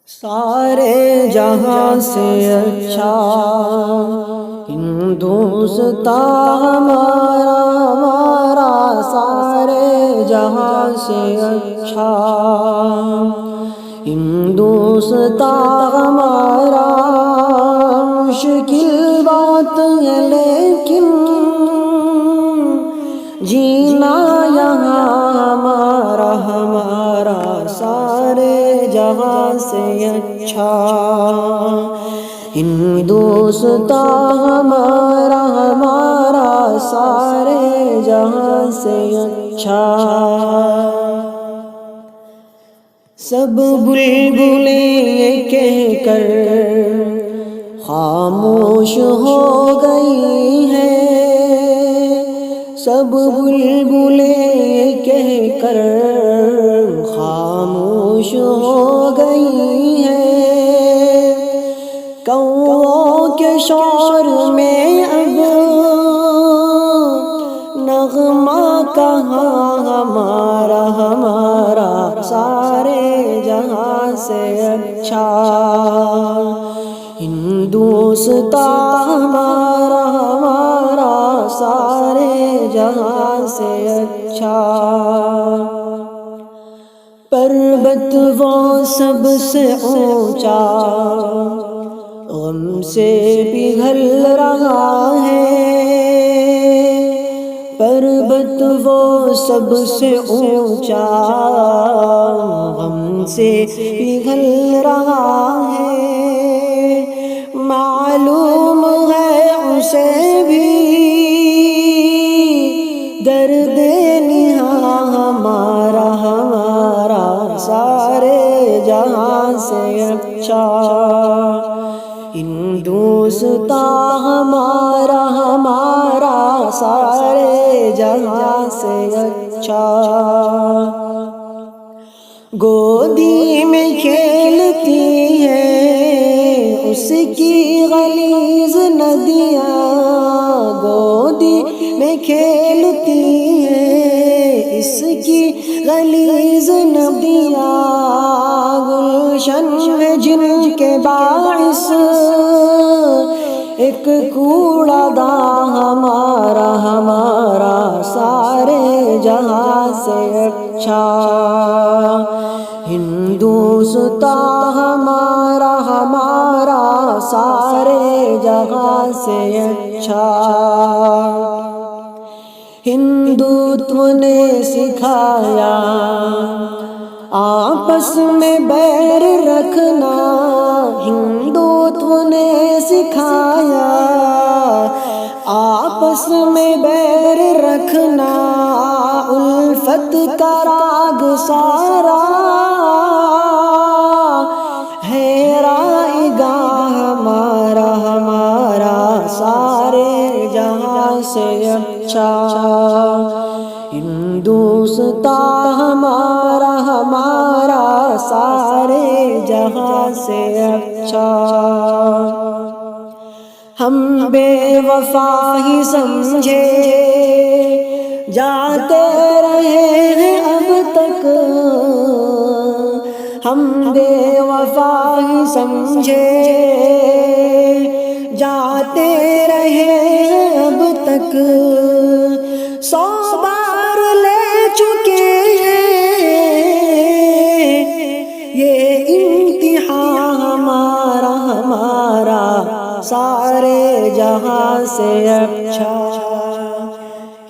سارے جہاں سے اچھا ہندوستان ہمارا ہمارا، سارے جہاں سے اچھا ہندوستان ہمارا۔ مشکل بات ہے لیکن جینا یہاں ہمارا ہمارا، سارے جہاں سے اچھا ہندوستان ہمارا ہمارا، سارے جہاں سے اچھا۔ سب بلبلیں یہ کہہ کر خاموش ہو گئی ہیں، سب بلبلیں یہ کہہ کر خاموش ہو گئی ہیں، کوؤں کے شور میں اب نغمہ کہاں ہمارا ہمارا، سارے جہاں سے اچھا ہندوستان ہمارا ہمارا، سارے جہاں سے اچھا۔ پربت وہ سب سے اونچا غم سے پگھل رہا ہے، پربت وہ سب سے اونچا غم سے پگھل رہا ہے، معلوم ہے اسے بھی درد نہاں ہمارا ہمارا، سارے جہاں سے اچھا ہندوستان ہمارا ہمارا، سارے جہاں سے اچھا۔ گودی میں کھیلتی ہیں اس کی غلیظ ندیاں، گودی میں کھیلتی ہیں اس کی غلیظ ندیاں، گلشن میں جن کے باعث ایک کوڑا داں ہمارا ہمارا، سارے جہاں سے اچھا ہندوستان ہمارا ہمارا، سارے جہاں سے اچھا۔ ہندوتو نے سکھایا آپس میں بیر رکھنا، ہندوتو نے سکھایا آپس میں بیر رکھنا، الفت کا راگ سارا ہے رائیگاں ہمارا ہمارا، سارے جہاں سے اچھا ہندوستان ہمارا ہمارا، سارے جہاں سے اچھا۔ ہم بے وفا ہی سمجھے جاتے رہے ہیں اب تک، ہم بے وفا ہی سمجھے جاتے رہے ہیں اب تک، 100 بار لے چکے یہ امتحان ہمارا ہمارا، سارے جہاں سے اچھا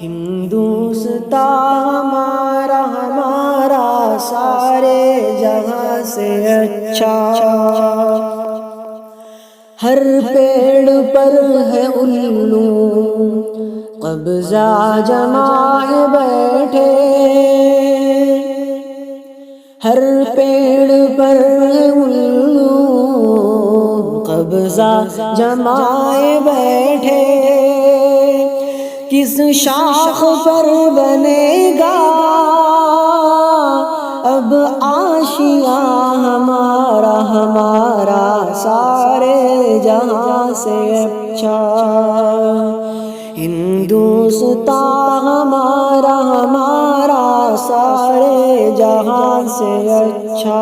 ہندوستان ہمارا ہمارا، سارے جہاں سے اچھا۔ ہر پیڑ پر ہے الو قبضہ جمائے بیٹھے، ہر پیڑ پر ہے الو قبضہ جمائے بیٹھے، کس شاخ پر بنے گا اب آشیاں ہمارا ہمارا، سارے جہاں سے اچھا ہندوستان ہمارا ہمارا، سارے جہاں سے اچھا۔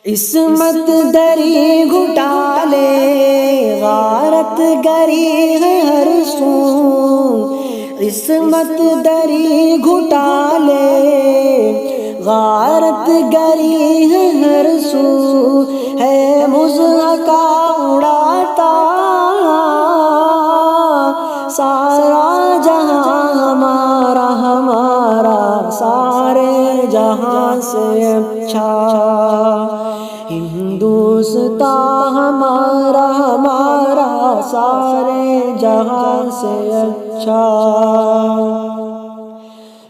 عصمت دری گھٹالے غارت گری ہے ہر سو، عصمت دری گھٹالے غارت گری ہے ہر سو، ہے مضحکہ اڑاتا سارا جہاں ہمارا ہمارا سارے جہاں سے اچھا، ہندوستان ہمارا ہمارا سارے جہاں سے اچھا،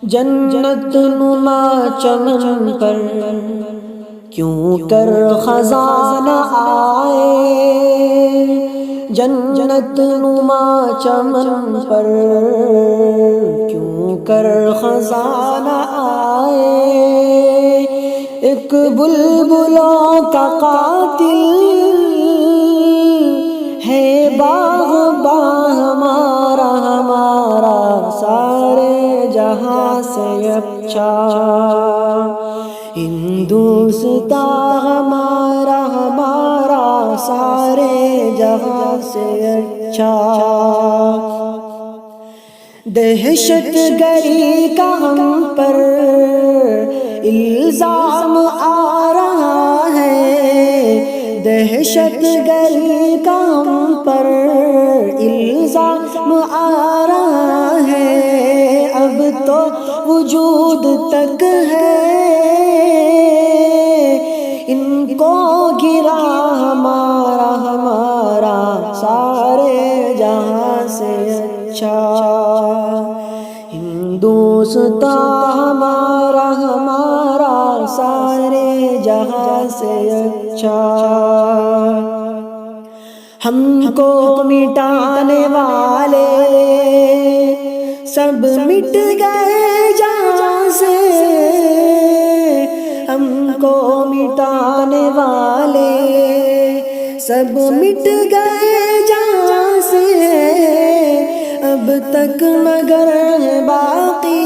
جنت نما چمن پر کیوں کر خزانہ آئے، جنت نما چمن پر کیوں کر خزانہ آئے، ایک بلبلوں کا قاتل ہے باغباں ہمارا ہمارا سارے جہاں سے اچھا، ہندوستان ہمارا ہمارا سارے جہاں سے اچھا، دہشت گری کا ہم پر الزام آ رہا ہے، دہشت گری کا ہم پر الزام آ رہا ہے، اب تو وجود تک ہے ان کو گرا ہمارا ہمارا سارے جہاں سے اچھا، ہندوستان ہمارا ہمارا سارے جہاں سے اچھا، ہم کو مٹانے والے سب مٹ گئے جہاں سے، ہم کو مٹانے والے سب مٹ گئے جہاں سے، اب تک مگر ہے باقی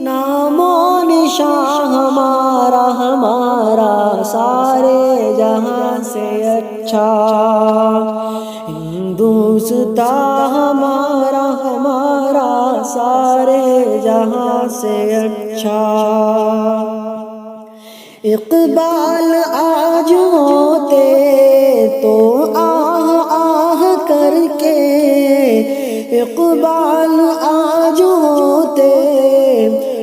نام و نشان ہمارا ہمارا سارے جہاں سے اچھا، ہندوستان ہمارا ہمارا سارے جہاں سے اچھا، اقبال آج ہوتے تو آہ آہ کر کے، اقبال آج ہوتے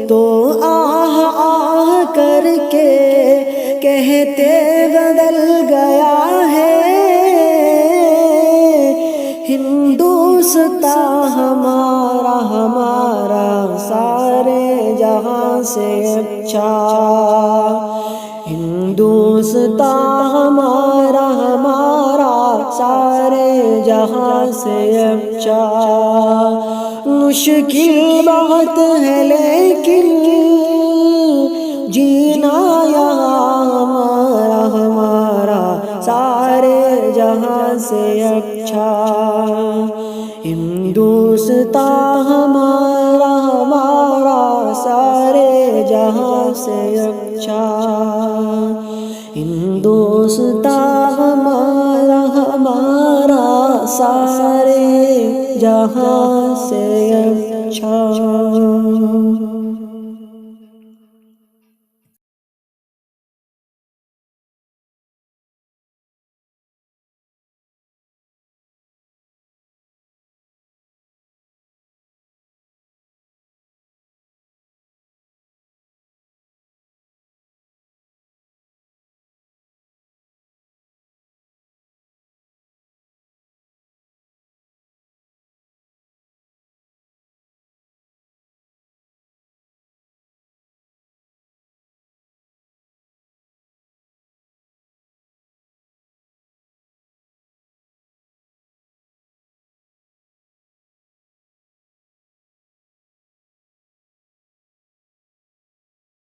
تو آہ آہ کر کے کہتے بدل گیا ہے ہندوستان ہمارا ہمارا سارے جہاں سے اچھا، ہندوستان ہمارا ہمارا سارے جہاں سے اچھا، مشکل بہت ہے لیکن جینا یہاں ہمارا ہمارا سارے جہاں سے اچھا، ہندوستان ہمارا ہمارا سارے جہاں سے اچھا، ہندوستان ہمارا ہمارا سارے جہاں سے اچھا۔